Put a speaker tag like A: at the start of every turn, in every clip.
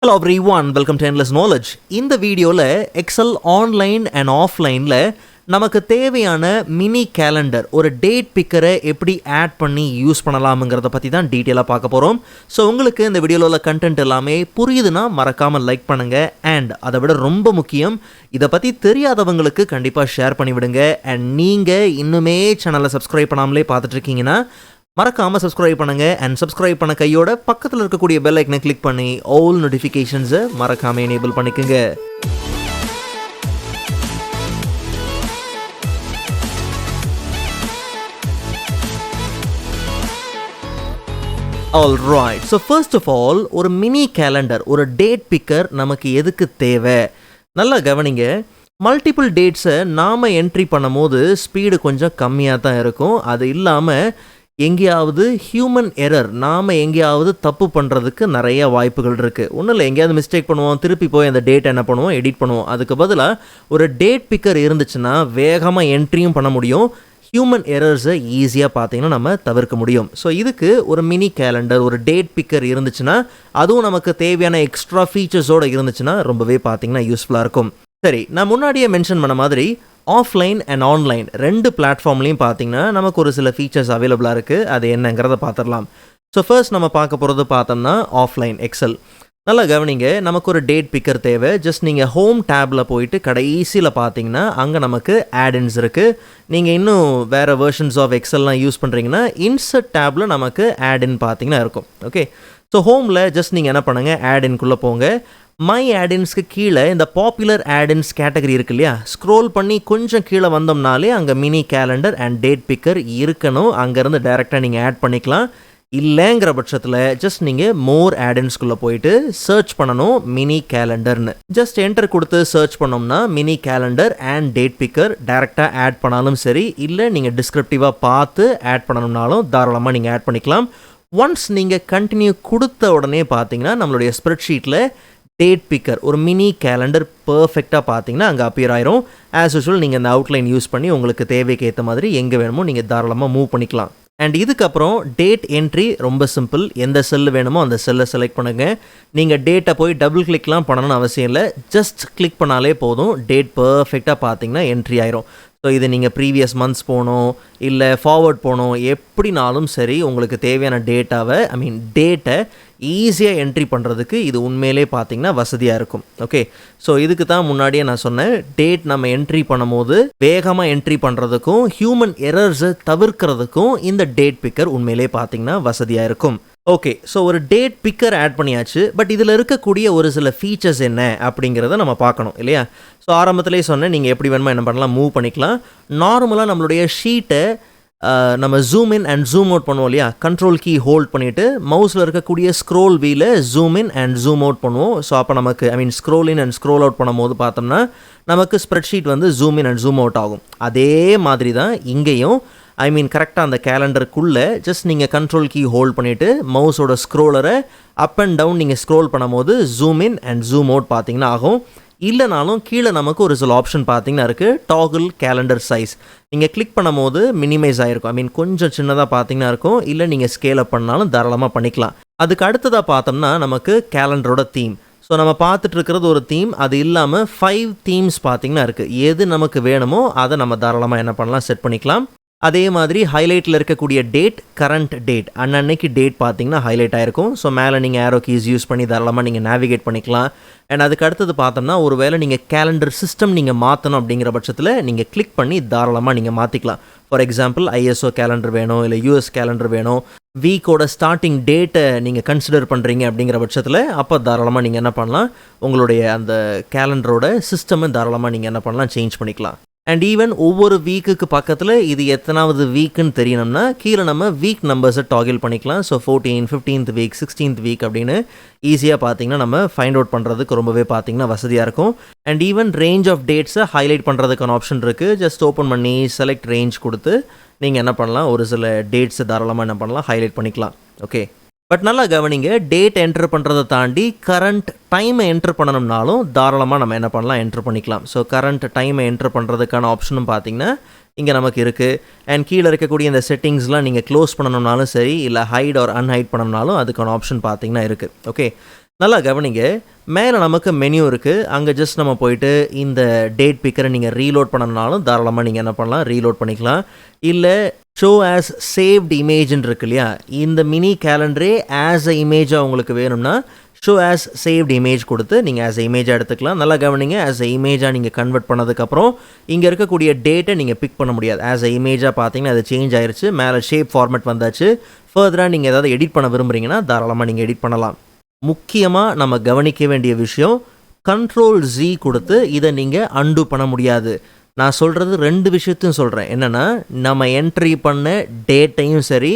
A: Hello everyone, welcome to Endless Knowledge. இந்த வீடியோவில் XL online and ஆஃப்லைனில் நமக்கு தேவையான மினி கேலண்டர் ஒரு டேட் பிக்கரை எப்படி ஆட் பண்ணி யூஸ் பண்ணலாம்ங்கிறத பற்றி தான் டீட்டெயிலாக பார்க்க போகிறோம். ஸோ உங்களுக்கு இந்த வீடியோவில் உள்ள கண்டென்ட் எல்லாமே புரியுதுன்னா மறக்காமல் லைக் பண்ணுங்கள். அண்ட் அதை விட ரொம்ப முக்கியம், இதை பற்றி தெரியாதவங்களுக்கு கண்டிப்பாக ஷேர் பண்ணிவிடுங்க. அண்ட் நீங்கள் இன்னுமே சேனலை சப்ஸ்கிரைப் பண்ணாமலே பார்த்துட்ருக்கீங்கன்னா மறக்காமல் சப்ஸ்கிரைப் பண்ணுங்கள். அண்ட் சப்ஸ்கிரைப் பண்ண கையோட பக்கத்தில் இருக்கக்கூடிய பெல் ஐக்கனை கிளிக் பண்ணி ஆல் நோட்டிஃபிகேஷன்ஸை மறக்காமல் எனேபிள் பண்ணிக்கோங்க. Alright, so first of all, ஒரு மினி கேலண்டர், ஒரு டேட் பிக்கர் நமக்கு எதுக்கு தேவை? நல்லா கவனிங்க. மல்டிபிள் டேட்ஸை நாம் என்ட்ரி பண்ணும் போது ஸ்பீடு கொஞ்சம் கம்மியாக தான் இருக்கும். அது இல்லாமல் எங்கேயாவது ஹியூமன் எரர், நாம் எங்கேயாவது தப்பு பண்ணுறதுக்கு நிறைய வாய்ப்புகள் இருக்குது. ஒன்றும் இல்லை, எங்கேயாவது மிஸ்டேக் பண்ணுவோம், திருப்பி போய் அந்த டேட் என்ன பண்ணுவோம், எடிட் பண்ணுவோம். அதுக்கு பதிலாக ஒரு டேட் பிக்கர் இருந்துச்சுன்னா வேகமாக என்ட்ரியும் பண்ண முடியும், ஹியூமன் எரர்ஸை ஈஸியாக பார்த்தீங்கன்னா நம்ம தவிர்க்க முடியும். ஸோ இதுக்கு ஒரு மினி கேலண்டர், ஒரு டேட் பிக்கர் இருந்துச்சுன்னா, அதுவும் நமக்கு தேவையான எக்ஸ்ட்ரா ஃபீச்சர்ஸோடு இருந்துச்சுன்னா ரொம்பவே பார்த்தீங்கன்னா யூஸ்ஃபுல்லாக இருக்கும். சரி, நான் முன்னாடியே மென்ஷன் பண்ண மாதிரி ஆஃப்லைன் அண்ட் ஆன்லைன் ரெண்டு பிளாட்ஃபார்ம்லேயும் பார்த்தீங்கன்னா நமக்கு ஒரு சில ஃபீச்சர்ஸ் அவைலபிளாக இருக்குது. அது என்னங்கிறத பார்த்துடலாம். ஸோ ஃபர்ஸ்ட் நம்ம பார்க்க போகிறது பார்த்தோம்னா ஆஃப்லைன் எக்ஸல். நல்லா கவனிங்க, நமக்கு ஒரு டேட் பிக்கர் தேவை. ஜஸ்ட் நீங்கள் ஹோம் டேப்பில் போயிட்டு கடைசியில் பார்த்தீங்கன்னா அங்கே நமக்கு ஆட்-இன்ஸ் இருக்குது. நீங்கள் இன்னும் வேறு வெர்ஷன்ஸ் ஆஃப் எக்ஸல்லாம் யூஸ் பண்ணுறீங்கன்னா இன்சர்ட் டேப்பில் நமக்கு ஆட்-இன் பார்த்தீங்கன்னா இருக்கும். ஓகே, ஸோ ஹோமில் ஜஸ்ட் நீங்கள் என்ன பண்ணுங்கள், ஆட்-இன்குள்ளே போங்க. மை ஆட்-இன்ஸ்க்கு கீழே இந்த பாப்புலர் ஆட்-இன்ஸ் கேட்டகரி இருக்கு இல்லையா, ஸ்க்ரோல் பண்ணி கொஞ்சம் கீழே வந்தோம்னாலே அங்கே mini calendar and date bigger இருக்கணும். அங்கேருந்து டைரெக்டாக நீங்கள் ஆட் பண்ணிக்கலாம். இல்லைங்கிற பட்சத்தில் ஜஸ்ட் நீங்கள் மோர் ஆட்-இன்ஸ்குள்ளே போயிட்டு சர்ச் பண்ணணும் மினி கேலண்டர்னு. ஜஸ்ட் என்டர் கொடுத்து சர்ச் பண்ணோம்னா mini calendar and date bigger டைரெக்டாக ஆட் பண்ணாலும் சரி, இல்லை நீங்கள் டிஸ்கிரிப்டிவாக பார்த்து ஆட் பண்ணணும்னாலும் தாராளமாக நீங்கள் ஆட் பண்ணிக்கலாம். ஒன்ஸ் நீங்கள் கண்டினியூ கொடுத்த உடனே பார்த்தீங்கன்னா நம்மளுடைய ஸ்ப்ரெட்ஷீட்டில் டேட் பிக்கர் ஒரு மினி கேலண்டர் பர்ஃபெக்டாக பார்த்தீங்கன்னா அங்கே அப்பியர் ஆயிரும். ஆஸ் யூஸ்வல் நீங்கள் அந்த அவுட்லைன் யூஸ் பண்ணி உங்களுக்கு தேவைக்கு ஏற்ற மாதிரி எங்கே வேணுமோ நீங்கள் தாராளமாக மூவ் பண்ணிக்கலாம். அண்ட் இதுக்கப்புறம் டேட் என்ட்ரி ரொம்ப சிம்பிள். எந்த செல்லு வேணுமோ அந்த செல்லை செலக்ட் பண்ணுங்கள். நீங்கள் டேட்டை போய் டபுள் கிளிக்லாம் பண்ணணும்னு அவசியம் இல்லை, ஜஸ்ட் கிளிக் பண்ணாலே போதும், டேட் பர்ஃபெக்டாக பார்த்தீங்கன்னா என்ட்ரி ஆயிரும். ஸோ இது நீங்கள் ப்ரீவியஸ் மந்த்ஸ் போகணும், இல்லை ஃபார்வர்ட் போகணும், எப்படினாலும் சரி உங்களுக்கு தேவையான டேட்டாவை டேட்டை ஈஸியாக என்ட்ரி பண்ணுறதுக்கு இது உண்மையிலே பார்த்தீங்கன்னா வசதியாக இருக்கும். ஓகே, ஸோ இதுக்கு தான் முன்னாடியே நான் சொன்னேன், டேட் நம்ம என்ட்ரி பண்ணும்போது வேகமாக என்ட்ரி பண்ணுறதுக்கும் ஹியூமன் எரர்ஸை தவிர்க்கிறதுக்கும் இந்த டேட் பிக்கர் உண்மையிலே பார்த்தீங்கன்னா வசதியாக இருக்கும். ஓகே, ஸோ ஒரு டேட் பிக்கர் ஆட் பண்ணியாச்சு. பட் இதில் இருக்கக்கூடிய ஒரு சில ஃபீச்சர்ஸ் என்ன அப்படிங்கிறத நம்ம பார்க்கணும் இல்லையா. ஸோ ஆரம்பத்திலே சொன்னேன், நீங்கள் எப்படி வேணுமோ என்ன பண்ணலாம், மூவ் பண்ணிக்கலாம். நார்மலாக நம்மளுடைய ஷீட்டை நம்ம zoom in and zoom out பண்ணுவோம் இல்லையா, கண்ட்ரோல் கீ ஹோல்ட் பண்ணிவிட்டு மவுஸில் இருக்கக்கூடிய ஸ்க்ரோல் வீலை zoom in and zoom out பண்ணுவோம். ஸோ அப்போ நமக்கு scroll in and scroll out பண்ணும்போது பார்த்தோம்னா நமக்கு ஸ்ப்ரெட்ஷீட் வந்து zoom in and zoom out ஆகும். அதே மாதிரி தான் இங்கேயும் கரெக்டாக அந்த கேலண்டருக்குள்ளே ஜஸ்ட் நீங்கள் கண்ட்ரோல் கீ ஹோல்ட் பண்ணிவிட்டு மவுஸோட ஸ்க்ரோலரை அப் அண்ட் டவுன் நீங்கள் ஸ்க்ரோல் பண்ணும்போது zoom in and zoom out பார்த்தீங்கன்னா ஆகும். இல்லைனாலும் கீழே நமக்கு ஒரு சில ஆப்ஷன் பார்த்தீங்கன்னா இருக்குது, டாகிள் கேலண்டர் சைஸ். நீங்கள் கிளிக் பண்ணும் போது மினிமைஸ் ஆகிருக்கும், கொஞ்சம் சின்னதாக பார்த்தீங்கன்னா இருக்கும். இல்லை நீங்கள் ஸ்கேல் அப் பண்ணாலும் தாராளமாக பண்ணிக்கலாம். அதுக்கு அடுத்ததாக பார்த்தோம்னா நமக்கு கேலண்டரோட தீம். ஸோ நம்ம பார்த்துட்டு இருக்கிறது ஒரு தீம், அது இல்லாமல் 5 தீம்ஸ் பார்த்தீங்கன்னா இருக்குது. எது நமக்கு வேணுமோ அதை நம்ம தாராளமாக என்ன பண்ணலாம், செட் பண்ணிக்கலாம். அதே மாதிரி ஹைலைட்டில் இருக்கக்கூடிய டேட், கரண்ட் டேட், அன்னன்னைக்கு டேட் பார்த்தீங்கன்னா ஹைலைட் ஆகிருக்கும். ஸோ மேலே நீங்கள் ஏரோ கீஸ் யூஸ் பண்ணி தாராளமாக நீங்கள் நேவிகேட் பண்ணிக்கலாம். அண்ட் அதுக்கு அடுத்தது பார்த்தோம்னா ஒரு வேளை நீங்கள் கேலண்டர் சிஸ்டம் நீங்கள் மாற்றணும் அப்படிங்கிற பட்சத்தில் நீங்கள் கிளிக் பண்ணி தாராளமாக நீங்கள் மாற்றிக்கலாம். ஃபார் எக்ஸாம்பிள் ISO கேலண்டர் வேணும், இல்லை US கேலண்டர் வேணும், வீக்கோட ஸ்டார்டிங் டேட்டை நீங்கள் கன்சிடர் பண்ணுறீங்க அப்படிங்கிற பட்சத்தில் அப்போ தாராளமாக நீங்கள் என்ன பண்ணலாம், உங்களுடைய அந்த கேலண்டரோட சிஸ்டமை தாராளமாக நீங்கள் என்ன பண்ணலாம், சேஞ்ச் பண்ணிக்கலாம். அண்ட் ஈவன் ஒவ்வொரு வீக்குக்கு பக்கத்தில் இது எத்தனாவது வீக்குன்னு தெரியணும்னா கீழே நம்ம வீக் நம்பர்ஸை டாகில் பண்ணிக்கலாம். So 14, 15th week, 16th week அப்படின்னு ஈஸியாக பார்த்தீங்கன்னா நம்ம ஃபைண்ட் அவுட் பண்ணுறதுக்கு ரொம்பவே பார்த்தீங்கன்னா வசதியாக இருக்கும். அண்ட் ஈவன் ரேஞ்ச் ஆஃப் டேட்ஸை ஹைலைட் பண்ணுறதுக்கான ஆப்ஷன் இருக்குது. ஜஸ்ட் ஓப்பன் பண்ணி செலக்ட் ரேஞ்ச் கொடுத்து நீங்கள் என்ன பண்ணலாம், ஒரு சில டேட்ஸை தாராளமாக என்ன பண்ணலாம், ஹைலைட் பண்ணிக்கலாம். ஓகே, பட் நல்லா கவனிங்க, டேட் என்டர் பண்ணுறதை தாண்டி கரண்ட் டைமை என்டர் பண்ணணும்னாலும் தாராளமாக நம்ம என்ன பண்ணலாம், என்டர் பண்ணிக்கலாம். ஸோ கரண்ட் டைமை என்டர் பண்ணுறதுக்கான ஆப்ஷனும் பார்த்தீங்கன்னா இங்கே நமக்கு இருக்குது. அண்ட் கீழே இருக்கக்கூடிய இந்த செட்டிங்ஸ்லாம் நீங்கள் க்ளோஸ் பண்ணணும்னாலும் சரி, இல்லை ஹைட் ஆர் அன்ஹைட் பண்ணணும்னாலும் அதுக்கான ஆப்ஷன் பார்த்தீங்கன்னா இருக்குது. ஓகே, நல்லா கவனிங்க, மேலே நமக்கு மெனு இருக்குது. அங்கே ஜஸ்ட் நம்ம போயிட்டு இந்த டேட் பிக்கரை நீங்கள் ரீலோட் பண்ணணும்னாலும் தாராளமாக நீங்கள் என்ன பண்ணலாம், ரீலோட் பண்ணிக்கலாம். இல்லை ஷோ ஆஸ் சேவ்டு இமேஜ்னு இருக்கு இல்லையா, இந்த மினி கேலண்டரே ஆஸ் அ இமேஜாக உங்களுக்கு வேணும்னா ஷோ ஆஸ் சேவ்டு இமேஜ் கொடுத்து நீங்கள் ஆஸ் அ இமேஜாக எடுத்துக்கலாம். நல்லா கவனிங்க, ஆஸ் அ இமேஜாக நீங்கள் கன்வெர்ட் பண்ணதுக்கப்புறம் இங்கே இருக்கக்கூடிய டேட்டை நீங்கள் பிக் பண்ண முடியாது. ஆஸ் அ இமேஜாக பார்த்தீங்கன்னா அது சேஞ்ச் ஆயிருச்சு, மேலே ஷேப் ஃபார்மேட் வந்தாச்சு. ஃபர்தராக நீங்கள் ஏதாவது எடிட் பண்ண விரும்புகிறீங்கன்னா தாராளமாக நீங்கள் எடிட் பண்ணலாம். முக்கியமாக நம்ம கவனிக்க வேண்டிய விஷயம், Ctrl+Z கொடுத்து இதை நீங்கள் அன்டூ பண்ண முடியாது. நான் சொல்கிறது 2 விஷயத்தையும் சொல்கிறேன். என்னென்னா, நம்ம என்ட்ரி பண்ண டேட்டையும் சரி,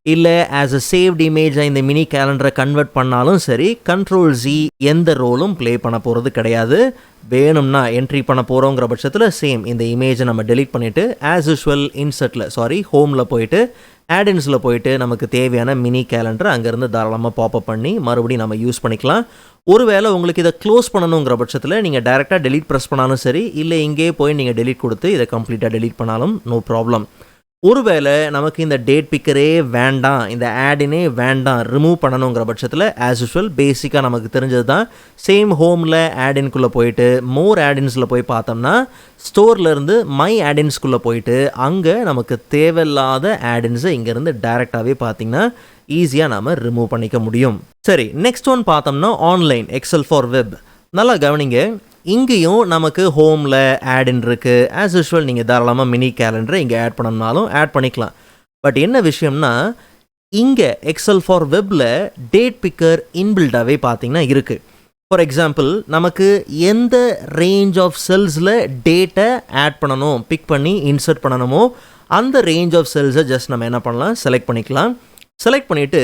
A: இல்லை ஆஸ் அ சேவ்டு இமேஜாக இந்த மினி கேலண்டரை கன்வெர்ட் பண்ணாலும் சரி, Ctrl+Z எந்த ரோலும் ப்ளே பண்ண போகிறது கிடையாது. வேணும்னா என்ட்ரி பண்ண போகிறோங்கிற பட்சத்தில் சேம் இந்த இமேஜை நம்ம டெலீட் பண்ணிவிட்டு ஆஸ் யூஷுவல் ஹோமில் போயிட்டு ஆடின்ஸில் போயிட்டு நமக்கு தேவையான மினி கேலண்டரை அங்கேருந்து தாராளமாக பாப்அப் பண்ணி மறுபடியும் நம்ம யூஸ் பண்ணிக்கலாம். ஒருவேளை உங்களுக்கு இதை க்ளோஸ் பண்ணணுங்கிற பட்சத்தில் நீங்கள் டைரெக்டாக டெலீட் ப்ரெஸ் பண்ணாலும் சரி, இல்லை இங்கே போய் நீங்கள் டெலீட் கொடுத்து இதை கம்ப்ளீட்டாக டெலீட் பண்ணாலும் நோ ப்ராப்ளம். ஒருவேளை நமக்கு இந்த டேட் பிக்கரே வேண்டாம், இந்த ஆடினே வேண்டாம், ரிமூவ் பண்ணணுங்கிற பட்சத்தில் ஆஸ் யூஷுவல் பேசிக்காக நமக்கு தெரிஞ்சது தான், சேம் ஹோமில் ஆடின்குள்ளே போயிட்டு மோர் ஆடின்ஸில் போய் பார்த்தோம்னா ஸ்டோர்லேருந்து மை ஆடின்ஸ்குள்ளே போயிட்டு அங்கே நமக்கு தேவையில்லாத ஆடின்ஸை இங்கேருந்து டைரெக்டாகவே பார்த்திங்கன்னா ஈஸியாக நாம் ரிமூவ் பண்ணிக்க முடியும். சரி, நெக்ஸ்ட் ஒன் பார்த்தோம்னா ஆன்லைன் எக்ஸல் ஃபார் வெப். நல்லா கவனிங்க, இங்கேயும் நமக்கு ஹோமில் ஆடின் இருக்குது. ஆஸ் யூஷுவல் நீங்கள் தாராளமாக மினி கேலண்டரை இங்கே ஆட் பண்ணணும்னாலும் ஆட் பண்ணிக்கலாம். பட் என்ன விஷயம்னா, இங்கே எக்ஸல் ஃபார் வெப்பில் டேட் பிக்கர் இன்பில்டாகவே பார்த்தீங்கன்னா இருக்குது. ஃபார் எக்ஸாம்பிள், நமக்கு எந்த ரேஞ்ச் ஆஃப் செல்ஸில் டேட்டை ஆட் பண்ணணும், பிக் பண்ணி இன்சர்ட் பண்ணணுமோ அந்த ரேஞ்ச் ஆஃப் செல்ஸை ஜஸ்ட் நம்ம என்ன பண்ணலாம், செலக்ட் பண்ணிக்கலாம். செலக்ட் பண்ணிவிட்டு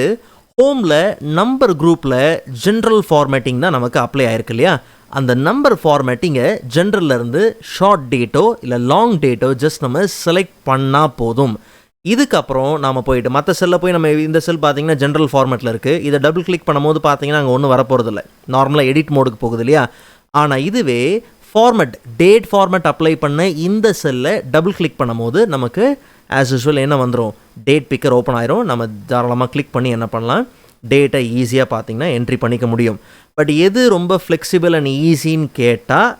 A: ஹோமில் நம்பர் குரூப்பில் ஜென்ரல் ஃபார்மேட்டிங் தான் நமக்கு அப்ளை ஆயிருக்கு இல்லையா, அந்த நம்பர் ஃபார்மேட்டிங்கை ஜென்ரல்லேருந்து ஷார்ட் டேட்டோ இல்லை லாங் டேட்டோ ஜஸ்ட் நம்ம செலக்ட் பண்ணால் போதும். இதுக்கப்புறம் நாம் போயிட்டு மற்ற செல்லில் போய் நம்ம இந்த செல் பார்த்தீங்கன்னா ஜென்ரல் ஃபார்மேட்டில் இருக்குது, இதை டபுள் கிளிக் பண்ணும்போது பார்த்தீங்கன்னா அங்கே ஒன்றும் வரப்போகிறதில்ல, நார்மலாக எடிட் மோடுக்கு போகுது இல்லையா. ஆனால் இதுவே ஃபார்மேட் டேட் ஃபார்மேட் அப்ளை பண்ண இந்த செல்லை டபுள் கிளிக் பண்ணும்போது நமக்கு ஆஸ் யூஷுவல் என்ன வந்துடும், டேட் பிக்கர் ஓப்பன் ஆயிரும். நம்ம தாராளமாக கிளிக் பண்ணி என்ன பண்ணலாம், டேட்டை ஈஸியாக பார்த்திங்கன்னா என்ட்ரி பண்ணிக்க முடியும். பட் எது ரொம்ப ஃப்ளெக்சிபிள் அண்ட் ஈஸின்னு கேட்டால்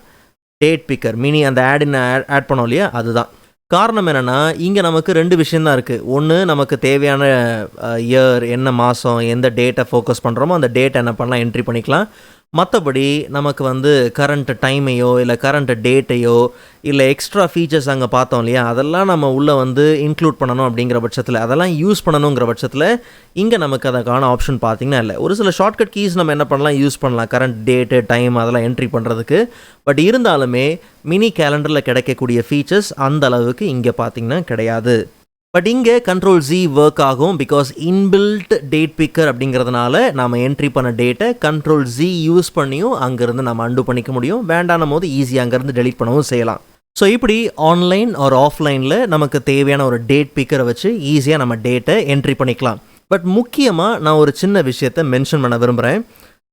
A: டேட் பிக்கர் மினி அந்த ஆட் பண்ணோம் இல்லையா, அதுதான். காரணம் என்னென்னா, இங்கே நமக்கு 2 விஷயந்தான் இருக்குது. ஒன்று, நமக்கு தேவையான இயர், என்ன மாதம், எந்த டேட்டை ஃபோக்கஸ் பண்ணுறோமோ அந்த டேட்டை என்ன பண்ணலாம், என்ட்ரி பண்ணிக்கலாம். மற்றபடி நமக்கு கரண்ட் டைமையோ இல்லை கரண்ட் டேட்டையோ இல்லை எக்ஸ்ட்ரா ஃபீச்சர்ஸ் அங்கே பார்த்தோம் இல்லையா, அதெல்லாம் நம்ம உள்ளே இன்க்ளூட் பண்ணணும் அப்படிங்கிற பட்சத்தில், அதெல்லாம் யூஸ் பண்ணணுங்கிற பட்சத்தில் இங்கே நமக்கு அதுக்கான ஆப்ஷன் பார்த்திங்கன்னா இல்லை. ஒரு சில ஷார்ட்கட் கீஸ் நம்ம என்ன பண்ணலாம், யூஸ் பண்ணலாம் கரண்ட் டேட்டு டைம் அதெல்லாம் என்ட்ரி பண்ணுறதுக்கு. பட் இருந்தாலுமே மினி கேலண்டரில் கிடைக்கக்கூடிய ஃபீச்சர்ஸ் அந்த அளவுக்கு இங்கே பார்த்திங்கன்னா கிடையாது. பட் இங்கே Ctrl+Z ஒர்க் ஆகும், பிகாஸ் இன்பில்ட் டேட் பிக்கர் அப்படிங்கிறதுனால நாம் என்ட்ரி பண்ண டேட்டை Ctrl+Z யூஸ் பண்ணியும் அங்கேருந்து நம்ம அன்டூ பண்ணிக்க முடியும். வேண்டாம் போது ஈஸியாக அங்கேருந்து டெலீட் பண்ணவும் செய்யலாம். ஸோ இப்படி ஆன்லைன் ஒரு ஆஃப்லைனில் நமக்கு தேவையான ஒரு டேட் பிக்கரை வச்சு ஈஸியாக நம்ம டேட்டை என்ட்ரி பண்ணிக்கலாம். பட் முக்கியமாக நான் ஒரு சின்ன விஷயத்தை மென்ஷன் பண்ண விரும்புகிறேன்.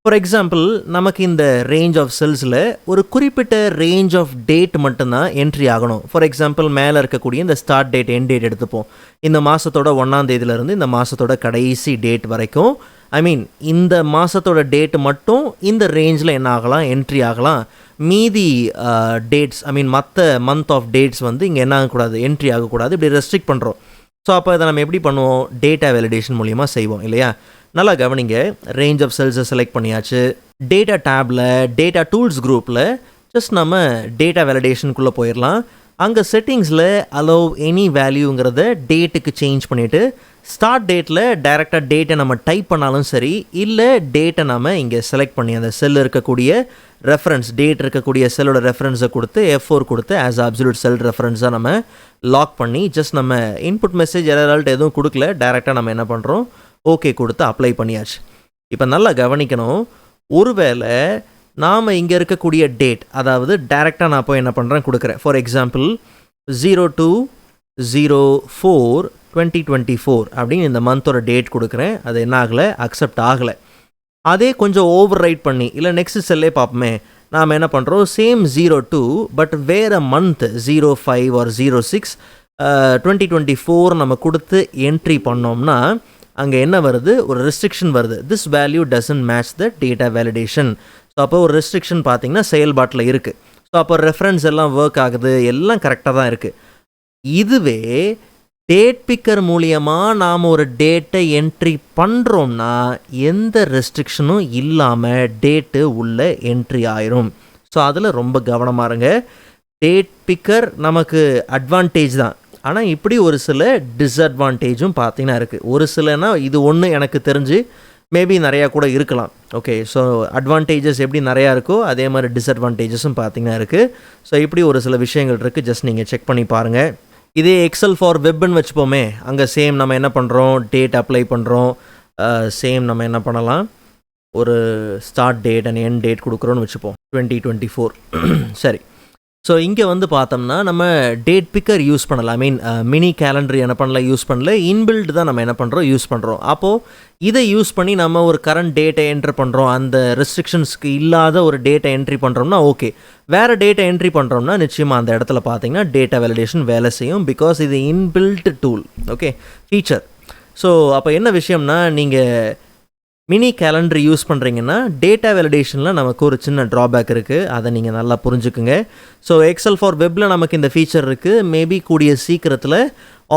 A: ஃபார் எக்ஸாம்பிள், நமக்கு இந்த ரேஞ்ச் ஆஃப் செல்ஸில் ஒரு குறிப்பிட்ட ரேஞ்ச் ஆஃப் டேட் மட்டும்தான் என்ட்ரி ஆகணும். ஃபார் எக்ஸாம்பிள், மேலே இருக்கக்கூடிய இந்த ஸ்டார்ட் டேட் எண்ட் டேட் எடுத்துப்போம். இந்த மாதத்தோட 1ஆம் தேதியிலேருந்து இந்த மாதத்தோட கடைசி டேட் வரைக்கும், இந்த மாதத்தோட டேட் மட்டும் இந்த ரேஞ்சில் என்ன ஆகலாம், என்ட்ரி ஆகலாம். மீதி டேட்ஸ் மற்ற மந்த் ஆஃப் டேட்ஸ் இங்கே என்ன ஆகக்கூடாது, என்ட்ரி ஆகக்கூடாது. இப்படி ரெஸ்ட்ரிக்ட் பண்ணுறோம். ஸோ அப்போ இதை நம்ம எப்படி பண்ணுவோம், டேட்டா வேலிடேஷன் மூலியமாக செய்வோம் இல்லையா. நல்லா கவனிங்க, ரேஞ்ச் ஆஃப் செல்ஸை செலக்ட் பண்ணியாச்சு. டேட்டா டேப்பில் டேட்டா டூல்ஸ் குரூப்பில் ஜஸ்ட் நம்ம டேட்டா வேலிடேஷனுக்குள்ளே போயிடலாம். அங்கே செட்டிங்ஸில் அலோவ் எனி வேல்யூங்கிறத டேட்டுக்கு சேஞ்ச் பண்ணிவிட்டு ஸ்டார்ட் டேட்டில் டைரெக்டாக டேட்டை நம்ம டைப் பண்ணாலும் சரி, இல்லை டேட்டை நம்ம இங்கே செலக்ட் பண்ணி அந்த செல் இருக்கக்கூடிய ரெஃபரன்ஸ், டேட் இருக்கக்கூடிய செல்லோட ரெஃபரன்ஸை கொடுத்து F4 கொடுத்து ஆஸ் அப்சல்யூட் செல் ரெஃபரன்ஸாக நம்ம லாக் பண்ணி ஜஸ்ட் நம்ம இன்புட் மெசேஜ் எரர் எதுவும் கொடுக்கல, டைரெக்டாக நம்ம என்ன பண்ணுறோம், ஓகே கொடுத்து அப்ளை பண்ணியாச்சு. இப்போ நல்லா கவனிக்கணும், ஒருவேளை நாம் இங்கே இருக்கக்கூடிய டேட், அதாவது டைரெக்டாக நான் போய் என்ன பண்ணுறேன் கொடுக்குறேன். ஃபார் எக்ஸாம்பிள் 02/04/2024 அப்படின்னு இந்த மந்தோட டேட் கொடுக்குறேன். அது என்ன ஆகலை, அக்செப்ட் ஆகலை. அதே கொஞ்சம் ஓவர் ரைட் பண்ணி இல்லை நெக்ஸ்ட் செல்லே பார்ப்போமே, நாம் என்ன பண்ணுறோம், சேம் 02 பட் வேறு மந்த் 05 or 06 2024 நம்ம கொடுத்து என்ட்ரி பண்ணோம்னா அங்கே என்ன வருது, ஒரு ரெஸ்ட்ரிக்ஷன் வருது. This value doesn't match the data validation. So அப்போ ஒரு ரெஸ்ட்ரிக்ஷன் பார்த்தீங்கன்னா செயல்பாட்டில் இருக்குது. ஸோ அப்போ ரெஃபரன்ஸ் எல்லாம் ஒர்க் ஆகுது, எல்லாம் கரெக்டாக தான் இருக்குது. இதுவே டேட் பிக்கர் மூலியமாக நாம் ஒரு டேட்டை என்ட்ரி பண்ணுறோம்னா எந்த ரெஸ்ட்ரிக்ஷனும் இல்லாமல் டேட்டு உள்ளே என்ட்ரி ஆயிரும். ஸோ அதில் ரொம்ப கவனமாக இருங்க. டேட் பிக்கர் நமக்கு அட்வான்டேஜ் தான், ஆனால் இப்படி ஒரு சில டிஸ்அட்வான்டேஜும் பார்த்தீங்கன்னா இருக்குது. ஒரு சிலனா இது ஒன்று எனக்கு தெரிஞ்சு மேபி நிறையா கூட இருக்கலாம். ஓகே, ஸோ அட்வான்டேஜஸ் எப்படி நிறையா இருக்கோ அதே மாதிரி டிஸ்அட்வான்டேஜஸும் பார்த்தீங்கன்னா இருக்குது. ஸோ இப்படி ஒரு சில விஷயங்கள் இருக்குது, ஜஸ்ட் நீங்கள் செக் பண்ணி பாருங்கள். இதே எக்ஸல் ஃபார் வெப்னு வச்சுப்போமே, அங்கே சேம் நம்ம என்ன பண்ணுறோம், டேட் அப்ளை பண்ணுறோம். சேம் நம்ம என்ன பண்ணலாம், ஒரு start date and end date கொடுக்குறோன்னு வச்சுப்போம், 2024. சரி, ஸோ இங்கே வந்து பார்த்தோம்னா நம்ம டேட் பிக்கர் யூஸ் பண்ணலாம். ஐ மீன் மினி கேலண்டர் என்ன பண்ணலாம், யூஸ் பண்ணல, இன்பில்ட் தான் நம்ம என்ன பண்ணுறோம், யூஸ் பண்ணுறோம். அப்போது இதை யூஸ் பண்ணி நம்ம ஒரு கரண்ட் டேட்டை என்ட்ரி பண்ணுறோம், அந்த ரெஸ்ட்ரிக்ஷன்ஸ்க்கு இல்லாத ஒரு டேட்டை என்ட்ரி பண்ணுறோம்னா ஓகே. வேறு டேட்டை என்ட்ரி பண்ணுறோம்னா நிச்சயமாக அந்த இடத்துல பார்த்தீங்கன்னா டேட்டா வேலிடேஷன் வேலை செய்யும். பிகாஸ் இது inbuilt tool, okay, feature. So அப்போ என்ன விஷயம்னா, நீங்கள் மினி கேலண்டர் யூஸ் பண்ணுறீங்கன்னா டேட்டா வேலிடேஷனில் நமக்கு ஒரு சின்ன ட்ராபேக் இருக்குது, அதை நீங்கள் நல்லா புரிஞ்சுக்குங்க. ஸோ எக்ஸல் ஃபார் வெப்பில் நமக்கு இந்த ஃபீச்சர் இருக்குது. மேபி கூடிய சீக்கிரத்தில்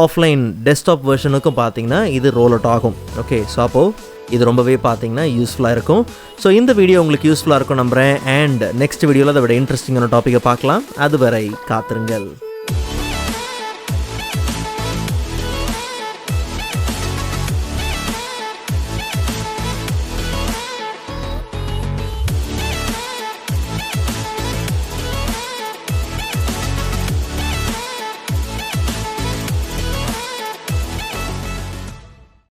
A: ஆஃப்லைன் டெஸ்க்டாப் வெர்ஷனுக்கும் பார்த்தீங்கன்னா இது ரோல் அவுட் ஆகும். ஓகே, ஸோ அப்போது இது ரொம்பவே பார்த்தீங்கன்னா யூஸ்ஃபுல்லாக இருக்கும். ஸோ இந்த வீடியோ உங்களுக்கு யூஸ்ஃபுல்லாக இருக்கும் நம்புகிறேன். அண்ட் நெக்ஸ்ட் வீடியோவில் அதை விட இன்ட்ரெஸ்டிங்கான டாப்பிக்கை பார்க்கலாம். அதுவரை காத்திருங்கள்.